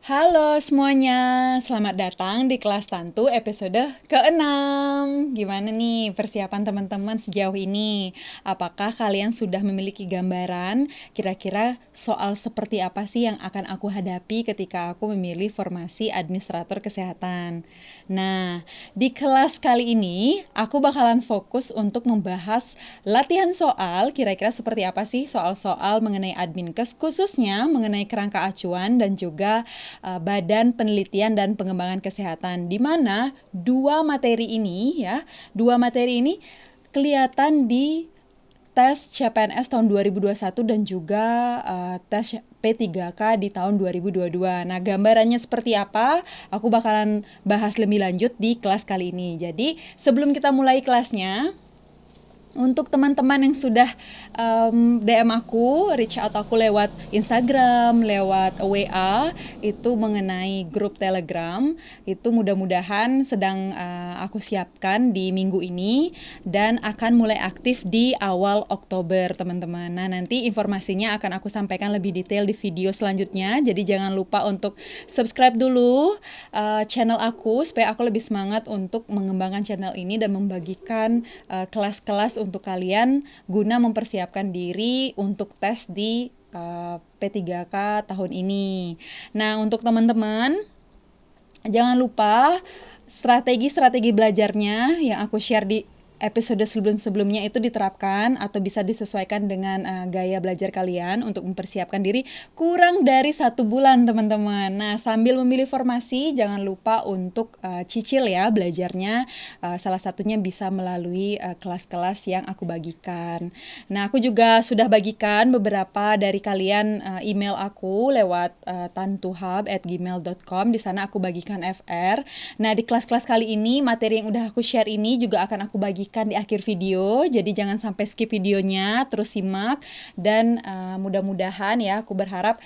Halo semuanya, selamat datang di kelas Tantu episode ke-6. Gimana nih persiapan teman-teman sejauh ini? Apakah kalian sudah memiliki gambaran kira-kira soal seperti apa sih yang akan aku hadapi ketika aku memilih formasi administrator kesehatan? Nah, di kelas kali ini aku bakalan fokus untuk membahas latihan soal kira-kira seperti apa sih soal-soal mengenai adminkes, khususnya mengenai kerangka acuan dan juga Badan Penelitian dan Pengembangan Kesehatan, di mana dua materi ini kelihatan di tes CPNS tahun 2021 dan juga tes P3K di tahun 2022. Nah, gambarannya seperti apa? Aku bakalan bahas lebih lanjut di kelas kali ini. Jadi, sebelum kita mulai kelasnya, untuk teman-teman yang sudah DM aku, reach out aku lewat Instagram, lewat WA, itu mengenai grup Telegram, itu mudah-mudahan sedang aku siapkan di minggu ini dan akan mulai aktif di awal Oktober, teman-teman. Nah, nanti informasinya akan aku sampaikan lebih detail di video selanjutnya, jadi jangan lupa untuk subscribe dulu channel aku supaya aku lebih semangat untuk mengembangkan channel ini dan membagikan kelas-kelas untuk kalian guna mempersiapkan diri untuk tes di P3K tahun ini. Nah, untuk teman-teman jangan lupa strategi-strategi belajarnya yang aku share di episode sebelum-sebelumnya itu diterapkan atau bisa disesuaikan dengan gaya belajar kalian untuk mempersiapkan diri kurang dari 1 bulan, teman-teman. Nah, sambil memilih formasi, jangan lupa untuk cicil ya belajarnya. Salah satunya bisa melalui kelas-kelas yang aku bagikan. Nah, aku juga sudah bagikan beberapa dari kalian email aku lewat tantuhub@gmail.com. Di sana aku bagikan FR. Nah, di kelas-kelas kali ini, materi yang udah aku share ini juga akan aku bagikan di akhir video, jadi jangan sampai skip videonya, terus simak dan mudah-mudahan ya aku berharap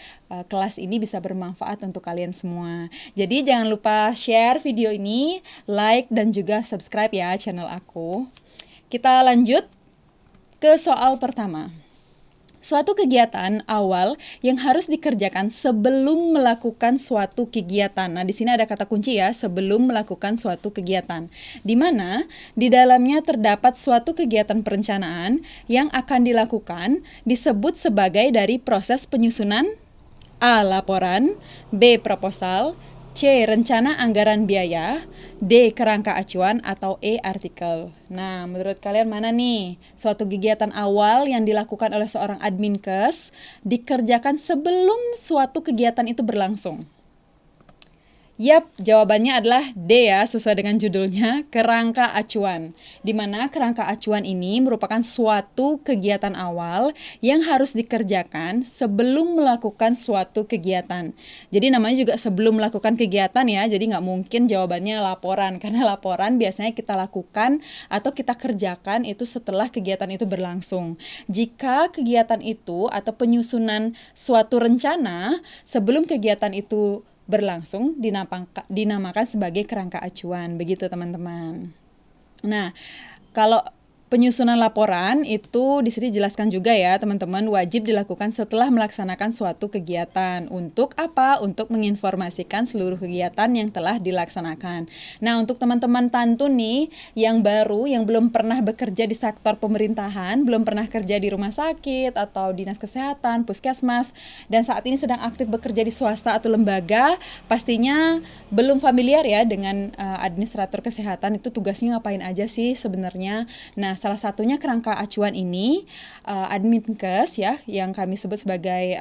kelas ini bisa bermanfaat untuk kalian semua. Jadi jangan lupa share video ini, like dan juga subscribe ya channel aku. Kita lanjut ke soal pertama. Suatu kegiatan awal yang harus dikerjakan sebelum melakukan suatu kegiatan. Nah, di sini ada kata kunci ya, sebelum melakukan suatu kegiatan. Di mana di dalamnya terdapat suatu kegiatan perencanaan yang akan dilakukan disebut sebagai dari proses penyusunan A. Laporan, B. Proposal, C. Rencana anggaran biaya, D. Kerangka acuan, atau E. Artikel. Nah, menurut kalian mana nih suatu kegiatan awal yang dilakukan oleh seorang adminkes dikerjakan sebelum suatu kegiatan itu berlangsung? Yap, jawabannya adalah D ya, sesuai dengan judulnya, kerangka acuan. Di mana kerangka acuan ini merupakan suatu kegiatan awal yang harus dikerjakan sebelum melakukan suatu kegiatan. Jadi namanya juga sebelum melakukan kegiatan ya, jadi nggak mungkin jawabannya laporan. Karena laporan biasanya kita lakukan atau kita kerjakan itu setelah kegiatan itu berlangsung. Jika kegiatan itu atau penyusunan suatu rencana sebelum kegiatan itu berlangsung dinamakan sebagai kerangka acuan, begitu teman-teman. Nah, kalau penyusunan laporan itu di sini dijelaskan juga ya teman-teman, wajib dilakukan setelah melaksanakan suatu kegiatan. Untuk apa? Untuk menginformasikan seluruh kegiatan yang telah dilaksanakan. Nah, untuk teman-teman Tantu nih yang baru, yang belum pernah bekerja di sektor pemerintahan, belum pernah kerja di rumah sakit atau dinas kesehatan, puskesmas, dan saat ini sedang aktif bekerja di swasta atau lembaga, pastinya belum familiar ya dengan administrator kesehatan itu tugasnya ngapain aja sih sebenarnya. Nah, salah satunya kerangka acuan ini, adminkes ya, yang kami sebut sebagai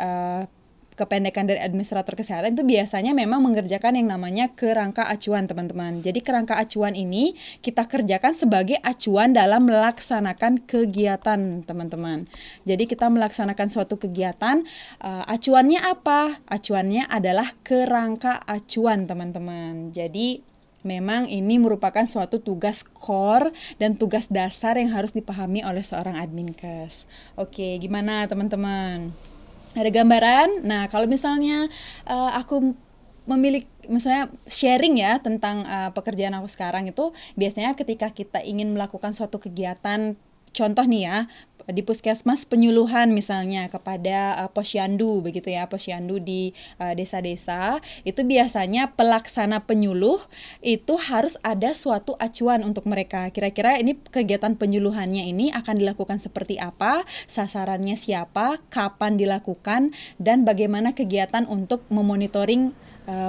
kependekan dari administrator kesehatan, itu biasanya memang mengerjakan yang namanya kerangka acuan, teman-teman. Jadi kerangka acuan ini kita kerjakan sebagai acuan dalam melaksanakan kegiatan, teman-teman. Jadi kita melaksanakan suatu kegiatan, acuannya apa? Acuannya adalah kerangka acuan, teman-teman. Jadi memang ini merupakan suatu tugas core dan tugas dasar yang harus dipahami oleh seorang adminkes. Oke, gimana teman-teman? Ada gambaran? Nah, kalau misalnya aku memiliki misalnya sharing ya tentang pekerjaan aku sekarang itu, biasanya ketika kita ingin melakukan suatu kegiatan contoh nih ya, di puskesmas penyuluhan misalnya kepada posyandu begitu ya, posyandu di desa-desa, itu biasanya pelaksana penyuluh itu harus ada suatu acuan untuk mereka. Kira-kira ini kegiatan penyuluhannya ini akan dilakukan seperti apa, sasarannya siapa, kapan dilakukan, dan bagaimana kegiatan untuk memonitoring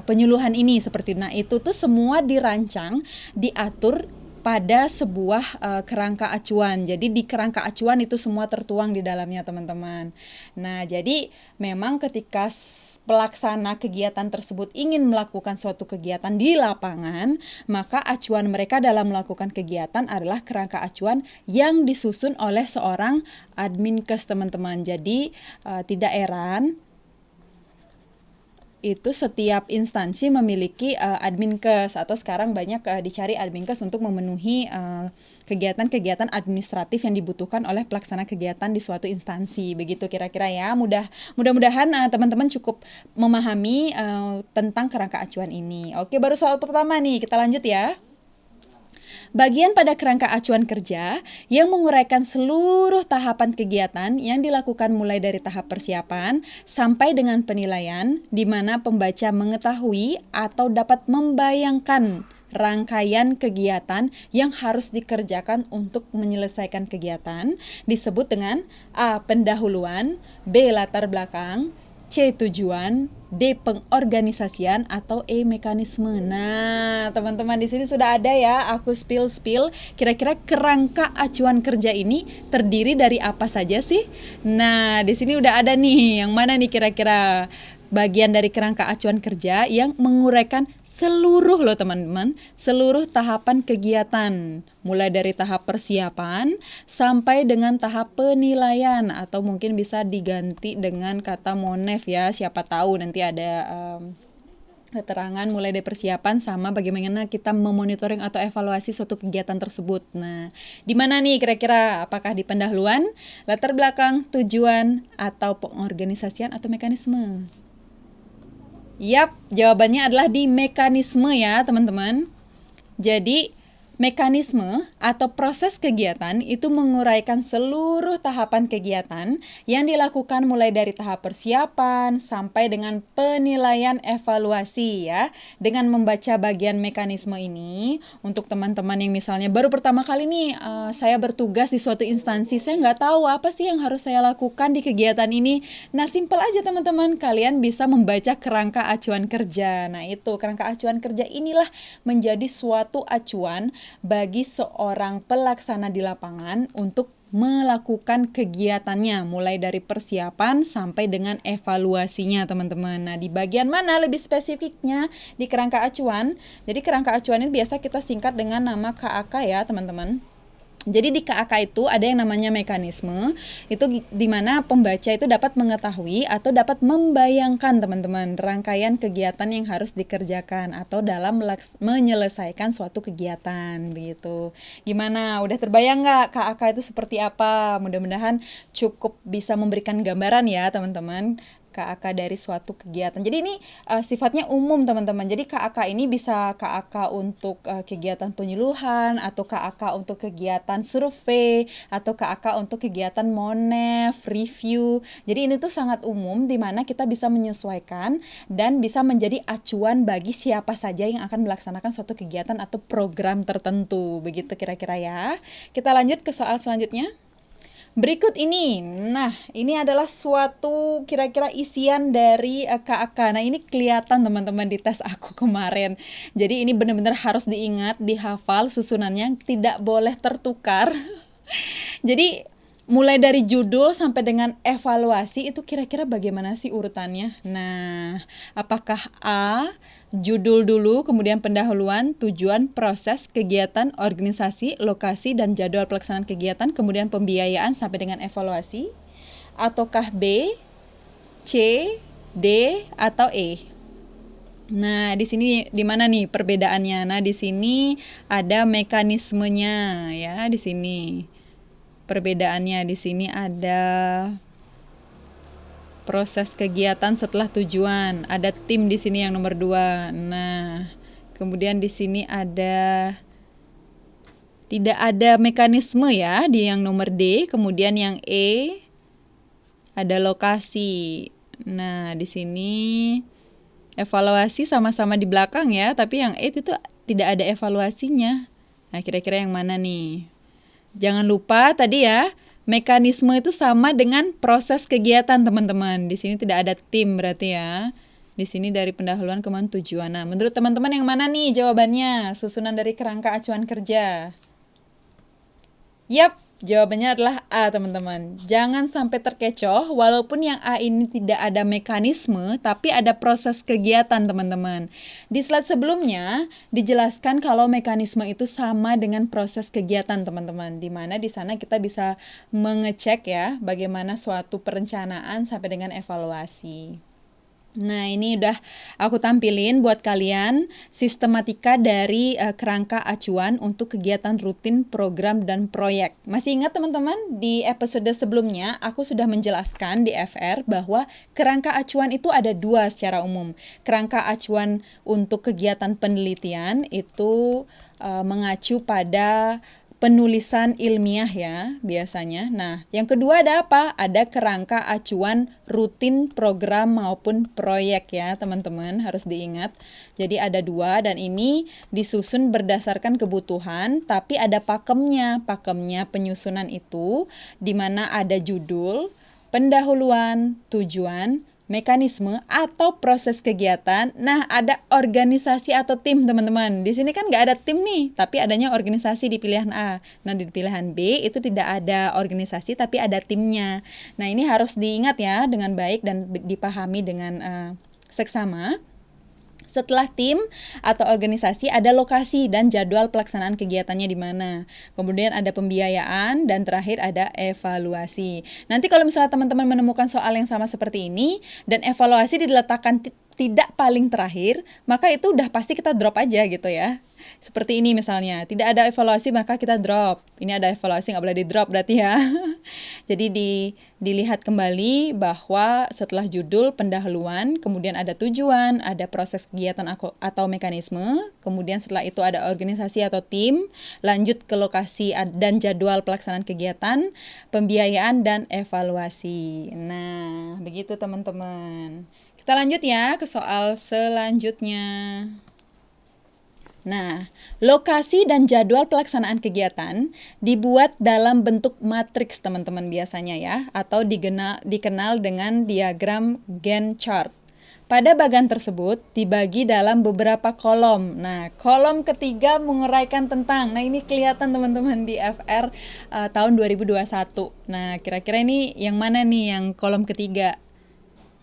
penyuluhan ini seperti. Nah, itu tuh semua dirancang, diatur pada sebuah kerangka acuan. Jadi di kerangka acuan itu semua tertuang di dalamnya, teman-teman. Nah, jadi memang ketika pelaksana kegiatan tersebut ingin melakukan suatu kegiatan di lapangan, maka acuan mereka dalam melakukan kegiatan adalah kerangka acuan yang disusun oleh seorang adminkes, teman-teman. Jadi tidak heran itu setiap instansi memiliki adminkes, atau sekarang banyak dicari adminkes untuk memenuhi kegiatan-kegiatan administratif yang dibutuhkan oleh pelaksana kegiatan di suatu instansi. Begitu kira-kira ya. Mudah-mudahan teman-teman cukup memahami tentang kerangka acuan ini. Oke, baru soal pertama nih, kita lanjut ya. Bagian pada kerangka acuan kerja yang menguraikan seluruh tahapan kegiatan yang dilakukan mulai dari tahap persiapan sampai dengan penilaian, di mana pembaca mengetahui atau dapat membayangkan rangkaian kegiatan yang harus dikerjakan untuk menyelesaikan kegiatan, disebut dengan A. Pendahuluan, B. Latar belakang, C. Tujuan, D. Pengorganisasian, atau E. Mekanisme. Nah, teman-teman di sini sudah ada ya, aku spill. Kira-kira kerangka acuan kerja ini terdiri dari apa saja sih? Nah, di sini udah ada nih. Yang mana nih kira-kira bagian dari kerangka acuan kerja yang menguraikan seluruh loh teman-teman, seluruh tahapan kegiatan, mulai dari tahap persiapan sampai dengan tahap penilaian, atau mungkin bisa diganti dengan kata monef ya, siapa tahu nanti ada keterangan mulai dari persiapan sama bagaimana kita memonitoring atau evaluasi suatu kegiatan tersebut. Nah, di mana nih kira-kira? Apakah di pendahuluan, latar belakang, tujuan, atau pengorganisasian atau mekanisme? Yap, jawabannya adalah di mekanisme ya teman-teman. Jadi mekanisme atau proses kegiatan itu menguraikan seluruh tahapan kegiatan yang dilakukan mulai dari tahap persiapan sampai dengan penilaian evaluasi ya. Dengan membaca bagian mekanisme ini, untuk teman-teman yang misalnya baru pertama kali nih saya bertugas di suatu instansi, saya nggak tahu apa sih yang harus saya lakukan di kegiatan ini. Nah, simpel aja teman-teman, kalian bisa membaca kerangka acuan kerja. Nah, itu kerangka acuan kerja inilah menjadi suatu acuan bagi seorang pelaksana di lapangan untuk melakukan kegiatannya mulai dari persiapan sampai dengan evaluasinya teman-teman. Nah, di bagian mana lebih spesifiknya di kerangka acuan? Jadi kerangka acuan ini biasa kita singkat dengan nama KAK ya teman-teman. Jadi di KAK itu ada yang namanya mekanisme, itu di mana pembaca itu dapat mengetahui atau dapat membayangkan teman-teman rangkaian kegiatan yang harus dikerjakan atau dalam menyelesaikan suatu kegiatan begitu. Gimana? Udah terbayang nggak KAK itu seperti apa? Mudah-mudahan cukup bisa memberikan gambaran ya teman-teman. KAK dari suatu kegiatan. Jadi ini sifatnya umum teman-teman. Jadi KAK ini bisa KAK untuk kegiatan penyuluhan, atau KAK untuk kegiatan survei, atau KAK untuk kegiatan monef, review. Jadi ini tuh sangat umum di mana kita bisa menyesuaikan dan bisa menjadi acuan bagi siapa saja yang akan melaksanakan suatu kegiatan atau program tertentu. Begitu kira-kira ya. Kita lanjut ke soal selanjutnya. Berikut ini, nah ini adalah suatu kira-kira isian dari KAK. Nah ini kelihatan teman-teman di tes aku kemarin. Jadi ini benar-benar harus diingat, dihafal susunannya, tidak boleh tertukar. Jadi mulai dari judul sampai dengan evaluasi itu kira-kira bagaimana sih urutannya? Nah, apakah A, judul dulu, kemudian pendahuluan, tujuan, proses, kegiatan, organisasi, lokasi, dan jadwal pelaksanaan kegiatan, kemudian pembiayaan sampai dengan evaluasi? Ataukah B, C, D, atau E? Nah, di sini di mana nih perbedaannya? Nah, di sini ada mekanismenya ya, di sini. Perbedaannya di sini ada proses kegiatan setelah tujuan, ada tim di sini yang nomor 2. Nah, kemudian di sini ada Tidak ada mekanisme ya di yang nomor D. Kemudian yang E ada lokasi. Nah, di sini evaluasi sama-sama di belakang ya, tapi yang E itu tidak ada evaluasinya. Nah, kira-kira yang mana nih? Jangan lupa tadi ya, mekanisme itu sama dengan proses kegiatan, teman-teman. Di sini tidak ada tim berarti ya. Di sini dari pendahuluan kemudian tujuan. Nah, menurut teman-teman yang mana nih jawabannya? Susunan dari kerangka acuan kerja. Yap, jawabannya adalah A, teman-teman. Jangan sampai terkecoh, walaupun yang A ini tidak ada mekanisme, tapi ada proses kegiatan, teman-teman. Di slide sebelumnya, dijelaskan kalau mekanisme itu sama dengan proses kegiatan, teman-teman. Di mana di sana kita bisa mengecek ya, bagaimana suatu perencanaan sampai dengan evaluasi. Nah, ini udah aku tampilin buat kalian sistematika dari kerangka acuan untuk kegiatan rutin, program, dan proyek. Masih ingat teman-teman, di episode sebelumnya aku sudah menjelaskan di FR bahwa kerangka acuan itu ada dua secara umum. Kerangka acuan untuk kegiatan penelitian itu mengacu pada penulisan ilmiah ya biasanya. Nah, yang kedua ada apa? Ada kerangka acuan rutin program maupun proyek ya teman-teman, harus diingat. Jadi ada dua dan ini disusun berdasarkan kebutuhan, tapi ada pakemnya. Pakemnya penyusunan itu di mana ada judul, pendahuluan, tujuan, mekanisme atau proses kegiatan. Nah, ada organisasi atau tim, teman-teman. Di sini kan nggak ada tim nih, tapi adanya organisasi di pilihan A. Nah, di pilihan B itu tidak ada organisasi, tapi ada timnya. Nah, ini harus diingat ya dengan baik dan dipahami dengan seksama. Setelah tim atau organisasi ada lokasi dan jadwal pelaksanaan kegiatannya di mana. Kemudian ada pembiayaan dan terakhir ada evaluasi. Nanti kalau misalnya teman-teman menemukan soal yang sama seperti ini dan evaluasi diletakkan tidak paling terakhir, maka itu udah pasti kita drop aja gitu ya. Seperti ini misalnya, tidak ada evaluasi maka kita drop. Ini ada evaluasi, nggak boleh di drop berarti ya. Jadi dilihat kembali bahwa setelah judul pendahuluan, kemudian ada tujuan, ada proses kegiatan atau mekanisme, kemudian setelah itu ada organisasi atau tim, lanjut ke lokasi dan jadwal pelaksanaan kegiatan, pembiayaan dan evaluasi. Nah, begitu teman-teman. Kita lanjut ya ke soal selanjutnya. Nah, lokasi dan jadwal pelaksanaan kegiatan dibuat dalam bentuk matriks teman-teman biasanya ya, atau dikenal dengan diagram Gantt chart. Pada bagian tersebut dibagi dalam beberapa kolom. Nah, kolom ketiga menguraikan tentang. Nah, ini kelihatan teman-teman di FR tahun 2021. Nah, kira-kira ini yang mana nih yang kolom ketiga?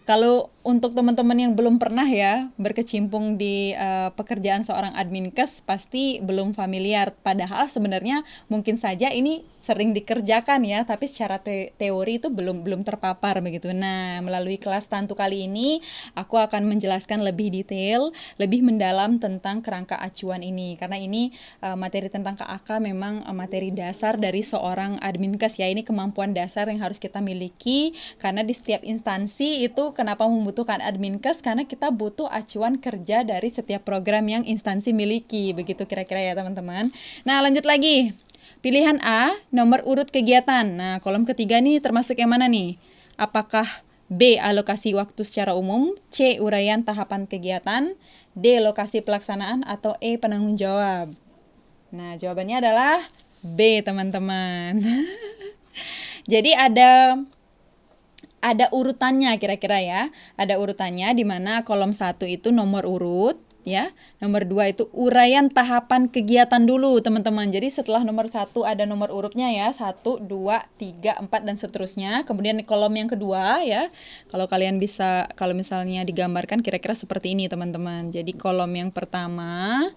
Kalau untuk teman-teman yang belum pernah ya berkecimpung di pekerjaan seorang adminkes pasti belum familiar. Padahal sebenarnya mungkin saja ini sering dikerjakan ya, tapi secara teori itu belum terpapar begitu. Nah, melalui kelas Tantu kali ini aku akan menjelaskan lebih detail, lebih mendalam tentang kerangka acuan ini. Karena ini materi tentang KAK memang materi dasar dari seorang adminkes ya. Ini kemampuan dasar yang harus kita miliki karena di setiap instansi itu kenapa membutuhkan adminkes, karena kita butuh acuan kerja dari setiap program yang instansi miliki. Begitu kira-kira ya teman-teman. Nah, lanjut lagi. Pilihan A, nomor urut kegiatan. Nah, kolom ketiga nih termasuk yang mana nih? Apakah B, alokasi waktu secara umum, C, uraian tahapan kegiatan, D, lokasi pelaksanaan, atau E, penanggung jawab? Nah, jawabannya adalah B, teman-teman. Jadi ada urutannya kira-kira ya. Ada urutannya di mana kolom 1 itu nomor urut ya. Nomor 2 itu uraian tahapan kegiatan dulu, teman-teman. Jadi setelah nomor 1 ada nomor urutnya ya. 1, 2, 3, 4 dan seterusnya. Kemudian di kolom yang kedua ya. Kalau kalian bisa, kalau misalnya digambarkan kira-kira seperti ini, teman-teman. Jadi kolom yang pertama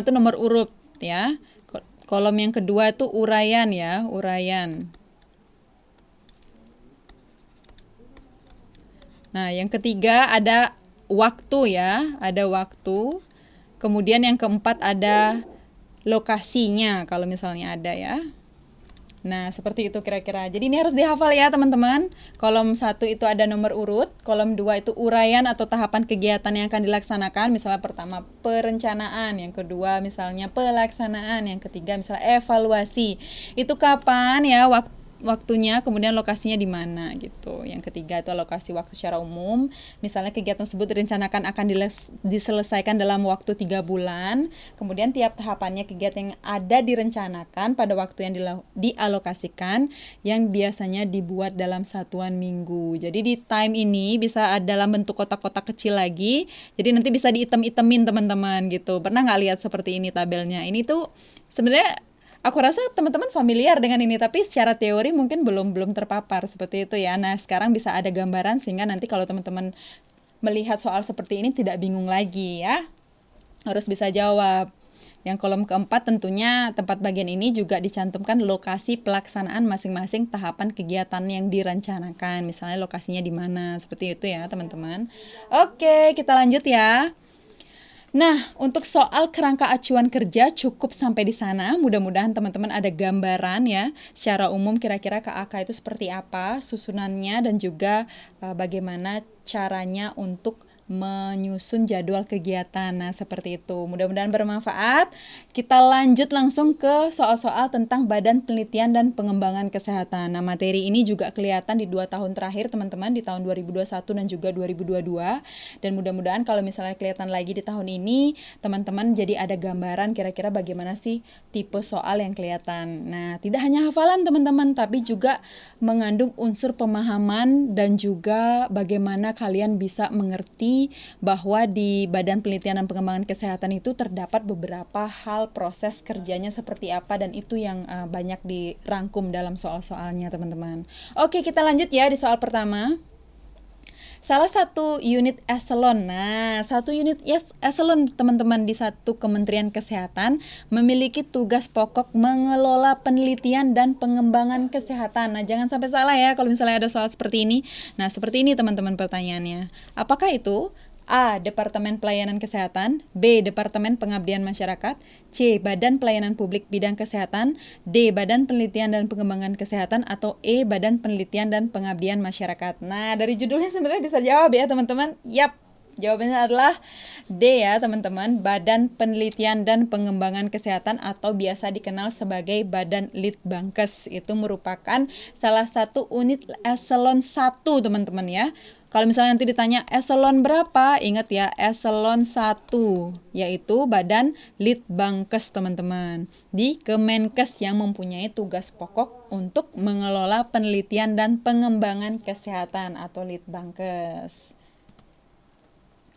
itu nomor urut ya. Kolom yang kedua itu uraian ya, uraian. Nah, yang ketiga ada waktu ya, ada waktu. Kemudian yang keempat ada lokasinya kalau misalnya ada ya. Nah, seperti itu kira-kira. Jadi ini harus dihafal ya teman-teman. Kolom 1 itu ada nomor urut, kolom 2 itu uraian atau tahapan kegiatan yang akan dilaksanakan. Misalnya pertama perencanaan, yang kedua misalnya pelaksanaan, yang ketiga misalnya evaluasi. Itu kapan ya waktunya, kemudian lokasinya di mana gitu. Yang ketiga itu alokasi waktu secara umum. Misalnya kegiatan tersebut direncanakan akan diselesaikan dalam waktu 3 bulan. Kemudian tiap tahapannya kegiatan yang ada direncanakan pada waktu yang dialokasikan yang biasanya dibuat dalam satuan minggu. Jadi di time ini bisa dalam bentuk kotak-kotak kecil lagi. Jadi nanti bisa diitem-itemin teman-teman gitu. Pernah nggak lihat seperti ini tabelnya? Ini tuh sebenarnya aku rasa teman-teman familiar dengan ini, tapi secara teori mungkin belum terpapar seperti itu ya. Nah, sekarang bisa ada gambaran sehingga nanti kalau teman-teman melihat soal seperti ini tidak bingung lagi ya. Harus bisa jawab. Yang kolom keempat tentunya tempat bagian ini juga dicantumkan lokasi pelaksanaan masing-masing tahapan kegiatan yang direncanakan. Misalnya lokasinya di mana, seperti itu ya teman-teman. Oke, kita lanjut ya. Nah, untuk soal kerangka acuan kerja cukup sampai di sana. Mudah-mudahan teman-teman ada gambaran ya. Secara umum kira-kira KAK itu seperti apa, susunannya dan juga bagaimana caranya untuk menyusun jadwal kegiatan. Nah, seperti itu. Mudah-mudahan bermanfaat. Kita lanjut langsung ke soal-soal tentang Badan Penelitian dan Pengembangan Kesehatan. Nah, materi ini juga kelihatan di 2 tahun terakhir, teman-teman, di tahun 2021 dan juga 2022. Dan mudah-mudahan kalau misalnya kelihatan lagi di tahun ini, teman-teman jadi ada gambaran kira-kira bagaimana sih tipe soal yang kelihatan. Nah, tidak hanya hafalan, teman-teman, tapi juga mengandung unsur pemahaman dan juga bagaimana kalian bisa mengerti bahwa di Badan Penelitian dan Pengembangan Kesehatan itu terdapat beberapa hal proses kerjanya seperti apa, dan itu yang banyak dirangkum dalam soal-soalnya teman-teman. Oke, kita lanjut ya di soal pertama. Salah satu unit eselon. Nah, satu unit eselon teman-teman di satu Kementerian Kesehatan memiliki tugas pokok mengelola penelitian dan pengembangan kesehatan. Nah, jangan sampai salah ya kalau misalnya ada soal seperti ini. Nah, seperti ini teman-teman pertanyaannya. Apakah itu A. Departemen Pelayanan Kesehatan, B. Departemen Pengabdian Masyarakat, C. Badan Pelayanan Publik Bidang Kesehatan, D. Badan Penelitian dan Pengembangan Kesehatan, atau E. Badan Penelitian dan Pengabdian Masyarakat. Nah, dari judulnya sebenarnya bisa jawab ya teman-teman. Yap, jawabannya adalah D ya teman-teman, Badan Penelitian dan Pengembangan Kesehatan atau biasa dikenal sebagai Badan Litbangkes. Itu merupakan salah satu unit eselon 1 teman-teman ya. Kalau misalnya nanti ditanya eselon berapa, ingat ya eselon 1, yaitu Badan Litbangkes teman-teman. Di Kemenkes yang mempunyai tugas pokok untuk mengelola penelitian dan pengembangan kesehatan atau Litbangkes.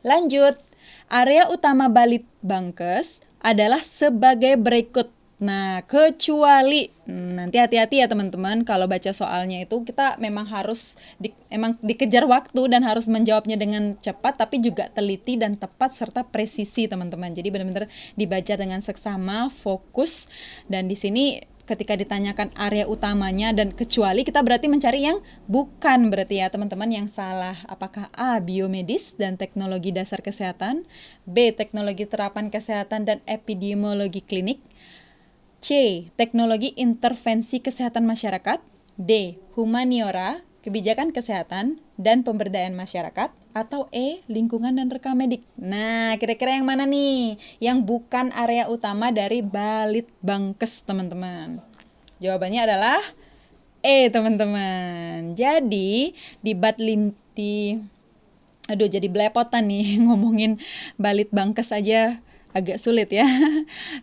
Lanjut, area utama Balitbangkes adalah sebagai berikut. Nah, kecuali nanti hati-hati ya teman-teman, kalau baca soalnya itu kita memang harus emang dikejar waktu dan harus menjawabnya dengan cepat, tapi juga teliti dan tepat serta presisi teman-teman. Jadi benar-benar dibaca dengan seksama, fokus, dan di sini ketika ditanyakan area utamanya dan kecuali, kita berarti mencari yang bukan berarti ya teman-teman, yang salah. Apakah A. Biomedis dan teknologi dasar kesehatan, B. Teknologi terapan kesehatan dan epidemiologi klinik, C. Teknologi intervensi kesehatan masyarakat, D. Humaniora, kebijakan kesehatan dan pemberdayaan masyarakat, atau E. Lingkungan dan rekam medik. Nah, kira-kira yang mana nih yang bukan area utama dari Balitbangkes teman-teman? Jawabannya adalah E teman-teman. Jadi jadi belepotan nih ngomongin Balitbangkes aja agak sulit ya.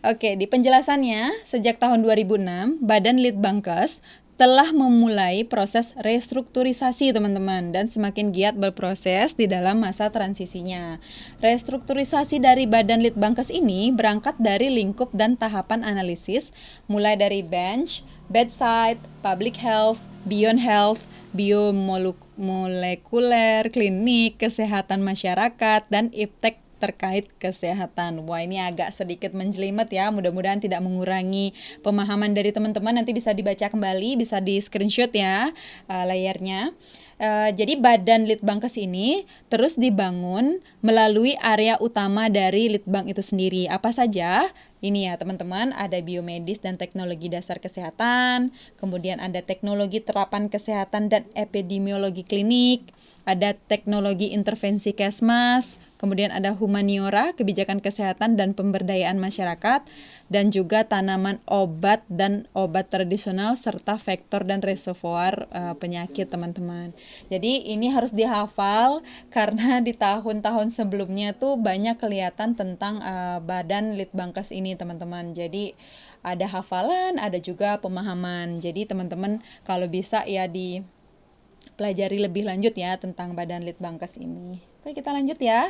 Oke, di penjelasannya, sejak tahun 2006, Badan Litbangkes telah memulai proses restrukturisasi teman-teman dan semakin giat berproses di dalam masa transisinya. Restrukturisasi dari Badan Litbangkes ini berangkat dari lingkup dan tahapan analisis, mulai dari bench, bedside, public health, beyond health, biomolekuler, klinik, kesehatan masyarakat, dan iptek terkait kesehatan. Wah, ini agak sedikit menjelimet ya, mudah-mudahan tidak mengurangi pemahaman dari teman-teman. Nanti bisa dibaca kembali, bisa di screenshot ya layarnya. Jadi Badan Litbangkes ini terus dibangun melalui area utama dari Litbang itu sendiri. Apa saja? ini ya teman-teman, ada biomedis dan teknologi dasar kesehatan, kemudian ada teknologi terapan kesehatan dan epidemiologi klinik, ada teknologi intervensi Kesmas, kemudian ada humaniora, kebijakan kesehatan dan pemberdayaan masyarakat, dan juga tanaman obat dan obat tradisional serta vektor dan reservoir penyakit teman-teman. Jadi ini harus dihafal karena di tahun-tahun sebelumnya tuh banyak kelihatan tentang Badan Litbangkes ini teman-teman. Jadi ada hafalan, ada juga pemahaman. Jadi teman-teman kalau bisa ya pelajari lebih lanjut ya tentang Badan Litbangkes ini. Oke, kita lanjut ya.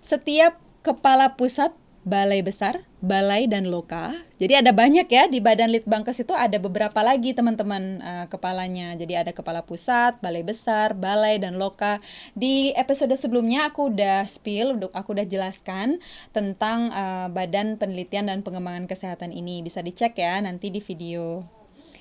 Setiap kepala pusat, balai besar, balai dan loka. Jadi ada banyak ya di Badan Litbangkes itu ada beberapa lagi teman-teman kepalanya. Jadi ada kepala pusat, balai besar, balai dan loka. Di episode sebelumnya aku udah aku udah jelaskan tentang Badan Penelitian dan Pengembangan Kesehatan ini. Bisa dicek ya nanti di video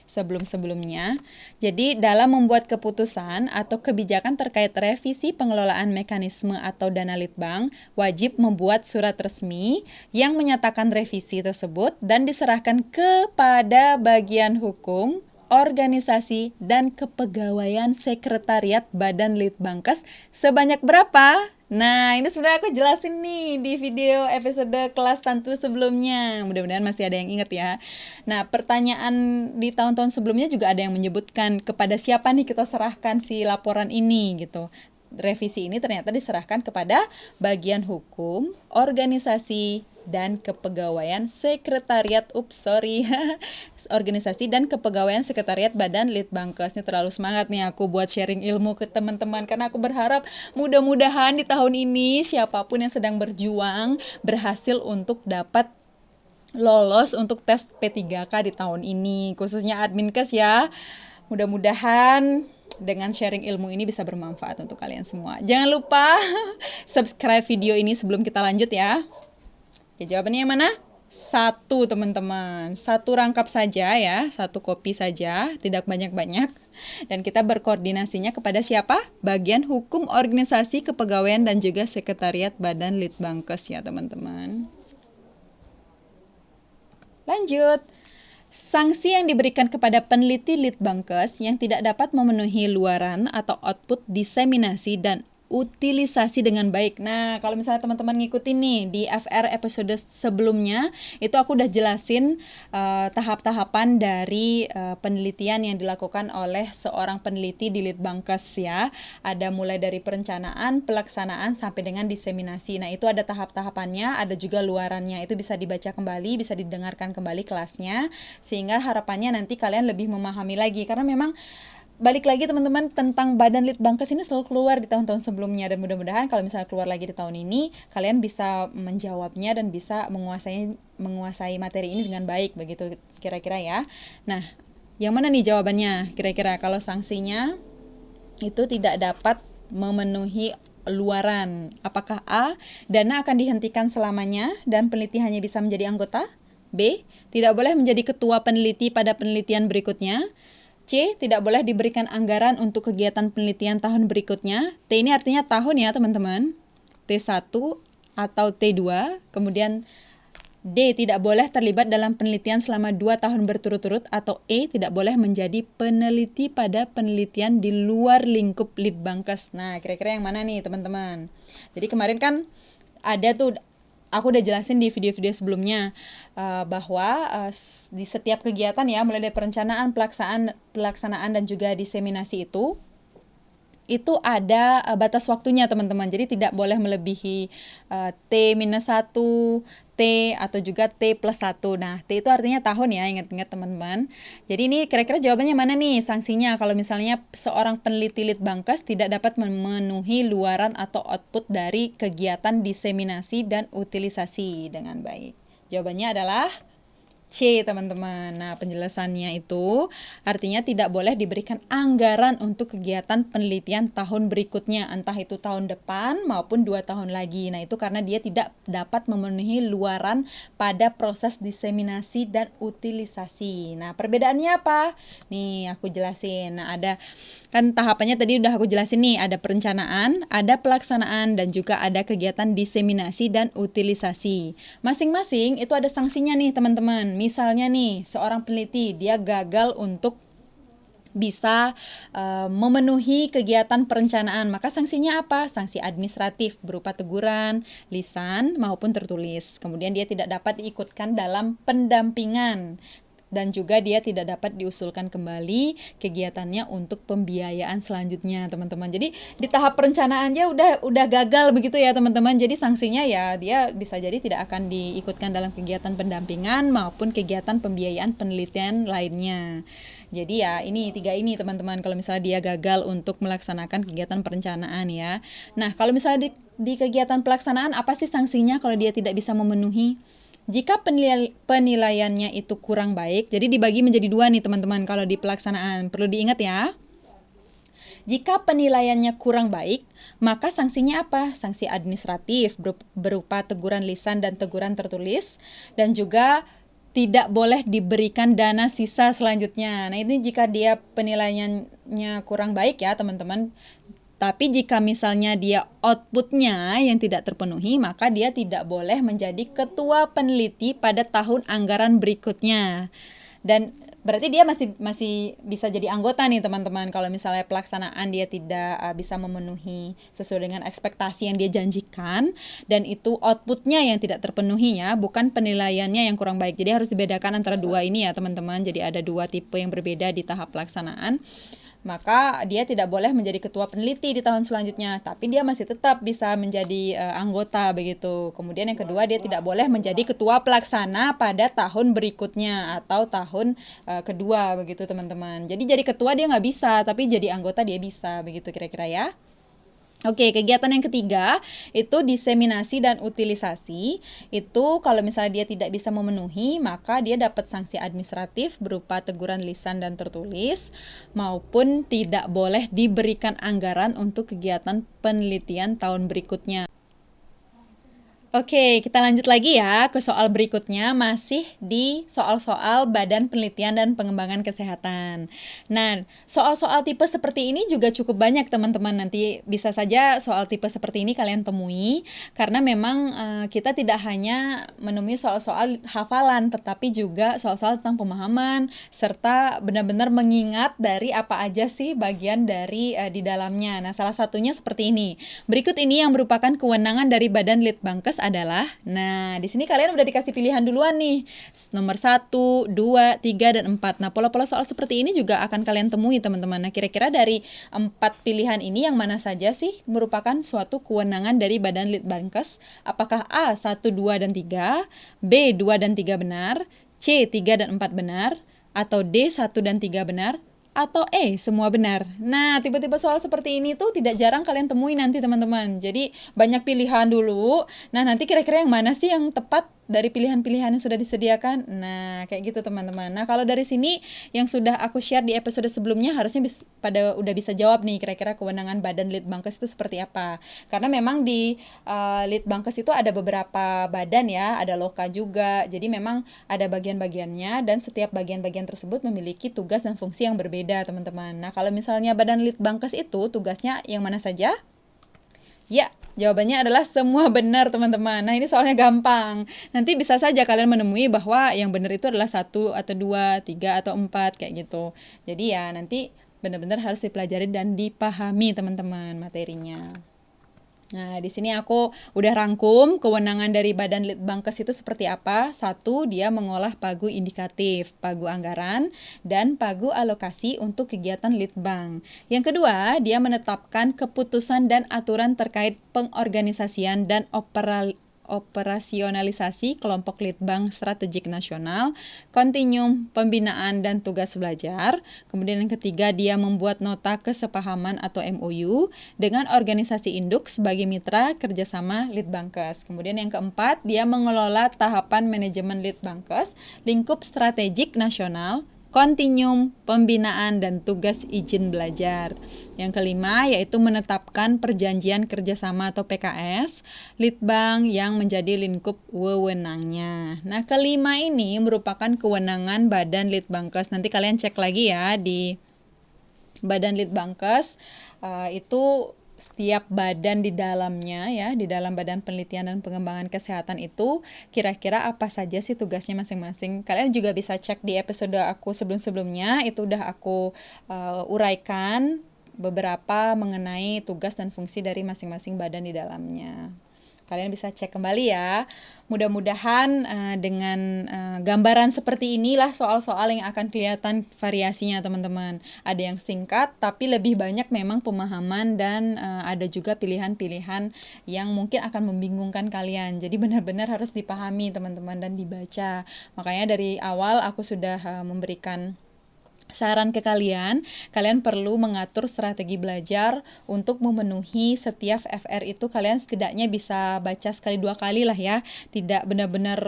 sebelum-sebelumnya. Jadi dalam membuat keputusan atau kebijakan terkait revisi pengelolaan mekanisme atau dana litbang, wajib membuat surat resmi yang menyatakan revisi tersebut dan diserahkan kepada bagian hukum, organisasi, dan kepegawaian sekretariat Badan Litbangkes sebanyak berapa? Nah, ini sebenarnya aku jelasin nih di video episode kelas tantu sebelumnya. Mudah-mudahan masih ada yang ingat ya. Nah, pertanyaan di tahun-tahun sebelumnya juga ada yang menyebutkan kepada siapa nih kita serahkan si laporan ini gitu. Revisi ini ternyata diserahkan kepada bagian hukum, organisasi, dan kepegawaian sekretariat organisasi dan kepegawaian sekretariat Badan Litbangkes. Ini terlalu semangat nih aku buat sharing ilmu ke teman-teman karena aku berharap mudah-mudahan di tahun ini siapapun yang sedang berjuang berhasil untuk dapat lolos untuk tes P3K di tahun ini, khususnya Adminkes ya. Mudah-mudahan dengan sharing ilmu ini bisa bermanfaat untuk kalian semua. Jangan lupa subscribe video ini sebelum kita lanjut ya. Oke, jawabannya yang mana? 1 teman-teman. 1 rangkap saja ya, 1 kopi saja, tidak banyak-banyak. Dan kita berkoordinasinya kepada siapa? Bagian hukum, organisasi, kepegawaian, dan juga sekretariat Badan Litbangkes ya teman-teman. Lanjut. Sanksi yang diberikan kepada peneliti Litbangkes yang tidak dapat memenuhi luaran atau output diseminasi dan utilisasi dengan baik. Nah, kalau misalnya teman-teman ngikutin nih di FR episode sebelumnya, itu aku udah jelasin tahap-tahapan dari penelitian yang dilakukan oleh seorang peneliti di Litbangkes ya. Ada mulai dari perencanaan, pelaksanaan, sampai dengan diseminasi. Nah, itu ada tahap-tahapannya, ada juga luarannya. Itu bisa dibaca kembali, bisa didengarkan kembali kelasnya, sehingga harapannya nanti kalian lebih memahami lagi. Karena memang balik lagi teman-teman tentang Badan Litbangkes ini selalu keluar di tahun-tahun sebelumnya, dan mudah-mudahan kalau misalnya keluar lagi di tahun ini kalian bisa menjawabnya dan bisa menguasai materi ini dengan baik begitu kira-kira ya. Nah, yang mana nih jawabannya kira-kira kalau sanksinya itu tidak dapat memenuhi luaran? Apakah A, dana akan dihentikan selamanya dan peneliti hanya bisa menjadi anggota? B, tidak boleh menjadi ketua peneliti pada penelitian berikutnya? C, tidak boleh diberikan anggaran untuk kegiatan penelitian tahun berikutnya. T ini artinya tahun ya teman-teman. T1 atau T2. Kemudian D, tidak boleh terlibat dalam penelitian selama 2 tahun berturut-turut. Atau E, tidak boleh menjadi peneliti pada penelitian di luar lingkup Litbangkes. Nah, kira-kira yang mana nih teman-teman? Jadi kemarin kan ada tuh, aku udah jelasin di video-video sebelumnya bahwa di setiap kegiatan ya, mulai dari perencanaan, pelaksanaan dan juga diseminasi itu ada batas waktunya teman-teman. Jadi tidak boleh melebihi T-1, T atau juga T+1. Nah, T itu artinya tahun ya, ingat-ingat teman-teman. Jadi ini kira-kira jawabannya mana nih sanksinya kalau misalnya seorang peneliti Litbangkes tidak dapat memenuhi luaran atau output dari kegiatan diseminasi dan utilisasi dengan baik. Jawabannya adalah C, teman-teman. Nah, penjelasannya itu artinya tidak boleh diberikan anggaran untuk kegiatan penelitian tahun berikutnya, entah itu tahun depan maupun 2 tahun lagi. Nah, itu karena dia tidak dapat memenuhi luaran pada proses diseminasi dan utilisasi. Nah, perbedaannya apa? Nih, aku jelasin. Nah, ada kan tahapannya tadi udah aku jelasin nih, ada perencanaan, ada pelaksanaan, dan juga ada kegiatan diseminasi dan utilisasi. Masing-masing itu ada sanksinya nih, teman-teman. Misalnya nih, seorang peneliti dia gagal untuk bisa memenuhi kegiatan perencanaan, maka sanksinya apa? Sanksi administratif berupa teguran, lisan maupun tertulis. Kemudian dia tidak dapat diikutkan dalam pendampingan dan juga dia tidak dapat diusulkan kembali kegiatannya untuk pembiayaan selanjutnya, teman-teman. Jadi di tahap perencanaannya udah gagal begitu ya, teman-teman. Jadi sanksinya ya dia bisa jadi tidak akan diikutkan dalam kegiatan pendampingan maupun kegiatan pembiayaan penelitian lainnya. Jadi ya ini 3 ini, teman-teman, kalau misalnya dia gagal untuk melaksanakan kegiatan perencanaan ya. Nah, kalau misalnya di kegiatan pelaksanaan apa sih sanksinya kalau dia tidak bisa memenuhi? Jika penilaiannya itu kurang baik, jadi dibagi menjadi 2 nih, teman-teman, kalau di pelaksanaan. Perlu diingat ya. Jika penilaiannya kurang baik, maka sanksinya apa? Sanksi administratif berupa teguran lisan dan teguran tertulis, dan juga tidak boleh diberikan dana sisa selanjutnya. Nah, ini jika dia penilaiannya kurang baik ya, teman-teman. Tapi jika misalnya dia outputnya yang tidak terpenuhi, maka dia tidak boleh menjadi ketua peneliti pada tahun anggaran berikutnya. Dan berarti dia masih bisa jadi anggota nih, teman-teman. Kalau misalnya pelaksanaan dia tidak bisa memenuhi sesuai dengan ekspektasi yang dia janjikan, dan itu outputnya yang tidak terpenuhi ya, bukan penilaiannya yang kurang baik. Jadi harus dibedakan antara 2 ini ya, teman-teman. Jadi ada 2 tipe yang berbeda di tahap pelaksanaan. Maka dia tidak boleh menjadi ketua peneliti di tahun selanjutnya, tapi dia masih tetap bisa menjadi anggota begitu. Kemudian yang kedua, dia tidak boleh menjadi ketua pelaksana pada tahun berikutnya atau tahun kedua begitu, teman-teman. Jadi ketua dia nggak bisa, tapi jadi anggota dia bisa begitu kira-kira ya. Oke, kegiatan yang ketiga itu diseminasi dan utilisasi. Itu kalau misalnya dia tidak bisa memenuhi, maka dia dapat sanksi administratif berupa teguran lisan dan tertulis, maupun tidak boleh diberikan anggaran untuk kegiatan penelitian tahun berikutnya. Oke, kita lanjut lagi ya ke soal berikutnya, masih di soal-soal Badan Penelitian dan Pengembangan Kesehatan. Nah, soal-soal tipe seperti ini juga cukup banyak, teman-teman. Nanti bisa saja soal tipe seperti ini kalian temui, karena memang kita tidak hanya menemui soal-soal hafalan, tetapi juga soal-soal tentang pemahaman, serta benar-benar mengingat dari apa aja sih bagian dari di dalamnya. Nah, salah satunya seperti ini. Berikut ini yang merupakan kewenangan dari Badan Litbangkes adalah, nah di sini kalian udah dikasih pilihan duluan nih, nomor 1, 2, 3, dan 4. Nah, pola-pola soal seperti ini juga akan kalian temui, teman-teman. Nah, kira-kira dari 4 pilihan ini yang mana saja sih merupakan suatu kewenangan dari Badan Litbangkes? Apakah A, 1, 2, dan 3, B, 2 dan 3 benar, C, 3 dan 4 benar, atau D, 1 dan 3 benar, atau semua benar. Nah, tipe-tipe soal seperti ini tuh tidak jarang kalian temui nanti, teman-teman. Jadi banyak pilihan dulu. Nah, nanti kira-kira yang mana sih yang tepat dari pilihan-pilihan yang sudah disediakan? Nah, kayak gitu, teman-teman. Nah, kalau dari sini yang sudah aku share di episode sebelumnya harusnya pada udah bisa jawab nih, kira-kira kewenangan Badan Litbangkes itu seperti apa. Karena memang di Litbangkes itu ada beberapa badan ya, ada loka juga. Jadi memang ada bagian-bagiannya, dan setiap bagian-bagian tersebut memiliki tugas dan fungsi yang berbeda, teman-teman. Nah, kalau misalnya Badan Litbangkes itu tugasnya yang mana saja? Ya, jawabannya adalah semua benar, teman-teman. Nah, ini soalnya gampang. Nanti bisa saja kalian menemui bahwa yang benar itu adalah 1 atau 2, 3 atau 4 kayak gitu. Jadi ya nanti benar-benar harus dipelajari dan dipahami, teman-teman, materinya. Nah, di sini aku udah rangkum kewenangan dari Badan Litbangkes itu seperti apa. 1, dia mengolah pagu indikatif, pagu anggaran, dan pagu alokasi untuk kegiatan Litbang. Yang kedua, dia menetapkan keputusan dan aturan terkait pengorganisasian dan operasionalisasi kelompok Litbang Strategik Nasional, kontinum pembinaan dan tugas belajar. Kemudian yang ketiga, dia membuat nota kesepahaman atau MOU dengan organisasi induk sebagai mitra kerjasama Litbangkes. Kemudian yang keempat, dia mengelola tahapan manajemen Litbangkes, lingkup strategik nasional, kontinum, pembinaan, dan tugas izin belajar. Yang kelima yaitu menetapkan perjanjian kerjasama atau PKS Litbang yang menjadi lingkup wewenangnya. Nah, kelima ini merupakan kewenangan Badan Litbangkes. Nanti kalian cek lagi ya di Badan Litbangkes, itu setiap badan di dalamnya ya, di dalam Badan Penelitian dan Pengembangan Kesehatan itu kira-kira apa saja sih tugasnya masing-masing. Kalian juga bisa cek di episode aku sebelum-sebelumnya, itu udah aku uraikan beberapa mengenai tugas dan fungsi dari masing-masing badan di dalamnya. Kalian bisa cek kembali ya. Mudah-mudahan dengan gambaran seperti inilah soal-soal yang akan kelihatan variasinya teman-teman. Ada yang singkat tapi lebih banyak memang pemahaman dan ada juga pilihan-pilihan yang mungkin akan membingungkan kalian. Jadi benar-benar harus dipahami teman-teman dan dibaca. Makanya dari awal aku sudah memberikan saran ke kalian perlu mengatur strategi belajar untuk memenuhi setiap FR itu. Kalian setidaknya bisa baca sekali dua kali lah ya, tidak benar-benar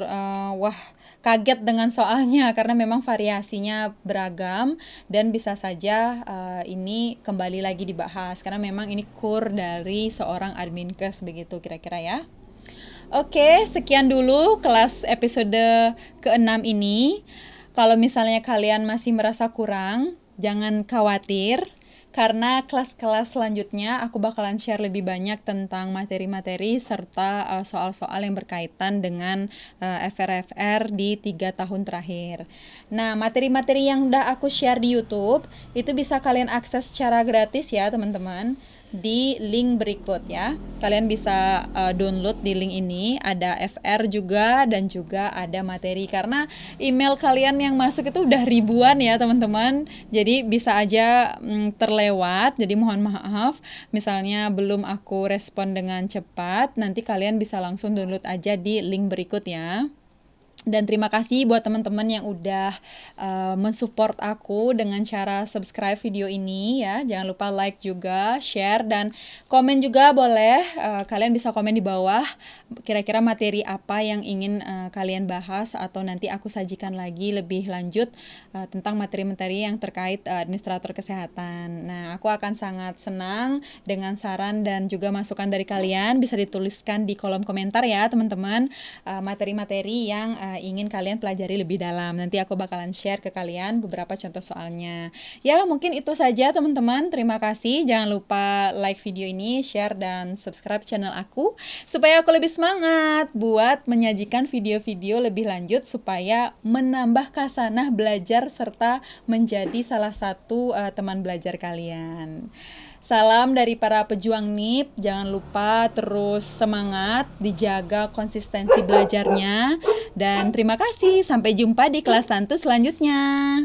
kaget dengan soalnya karena memang variasinya beragam dan bisa saja ini kembali lagi dibahas karena memang ini core dari seorang adminkes begitu kira-kira ya. Oke, sekian dulu kelas episode ke-6 ini. Kalau misalnya kalian masih merasa kurang, jangan khawatir, karena kelas-kelas selanjutnya aku bakalan share lebih banyak tentang materi-materi serta soal-soal yang berkaitan dengan FR-FR di 3 tahun terakhir. Nah, materi-materi yang udah aku share di YouTube, itu bisa kalian akses secara gratis ya teman-teman, di link berikut ya. Kalian bisa download di link ini, ada FR juga dan juga ada materi karena email kalian yang masuk itu udah ribuan ya teman-teman. Jadi bisa aja terlewat. Jadi mohon maaf misalnya belum aku respon dengan cepat, nanti kalian bisa langsung download aja di link berikut ya. Dan terima kasih buat teman-teman yang udah mensupport aku dengan cara subscribe video ini ya. Jangan lupa like juga, share, dan komen juga boleh. Kalian bisa komen di bawah kira-kira materi apa yang ingin kalian bahas atau nanti aku sajikan lagi lebih lanjut tentang materi-materi yang terkait administrator kesehatan. Nah, aku akan sangat senang dengan saran dan juga masukan dari kalian. Bisa dituliskan di kolom komentar ya teman-teman, materi-materi yang ingin kalian pelajari lebih dalam. Nanti aku bakalan share ke kalian beberapa contoh soalnya. Ya, mungkin itu saja teman-teman. Terima kasih. Jangan lupa like video ini, share, dan subscribe channel aku supaya aku lebih semangat buat menyajikan video-video lebih lanjut supaya menambah khasanah belajar serta menjadi salah satu teman belajar kalian. Salam dari para pejuang NIP, jangan lupa terus semangat, dijaga konsistensi belajarnya, dan terima kasih, sampai jumpa di kelas Tantu selanjutnya.